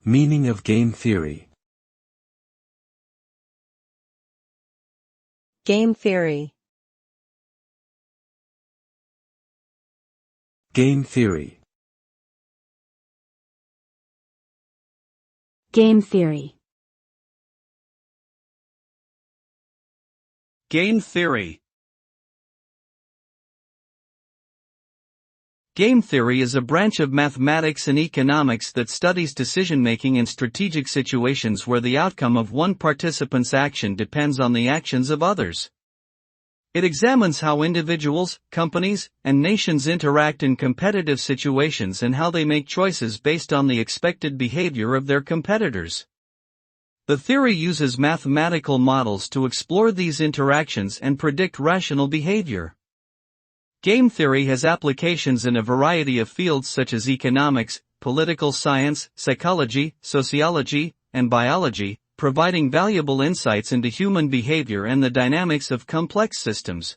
Meaning of game theory. Game theory. Game theory. Game theory. Game theory. Game theory is a branch of mathematics and economics that studies decision-making in strategic situations where the outcome of one participant's action depends on the actions of others. It examines how individuals, companies, and nations interact in competitive situations and how they make choices based on the expected behavior of their competitors. The theory uses mathematical models to explore these interactions and predict rational behavior. Game theory has applications in a variety of fields such as economics, political science, psychology, sociology, and biology, providing valuable insights into human behavior and the dynamics of complex systems.